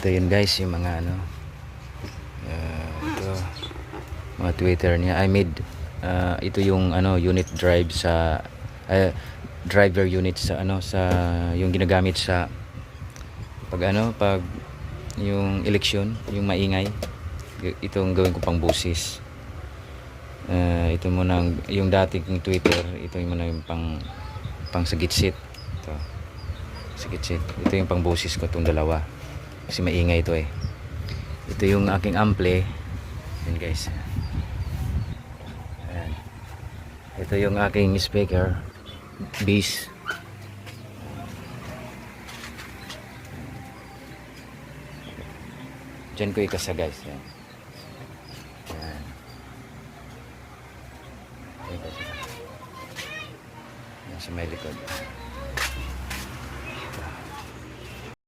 Ito yun guys, yung mga ano, ito mga Twitter niya. I made ito yung ano, unit drive sa driver unit sa ano, sa yung ginagamit sa pag yung eleksyon, yung maingay. Itong gawin ko pang busis. Ito muna yung dating Twitter, ito yung muna yung pang sa gitsit. Ito sa gitsit, ito yung pang busis ko, itong dalawa kasi maingay ito eh. Ito yung aking ampli. Yan guys. Ayan. Ito yung aking speaker bass. Diyan ko ikasa guys. Yan. Yan. Yan sa may likod.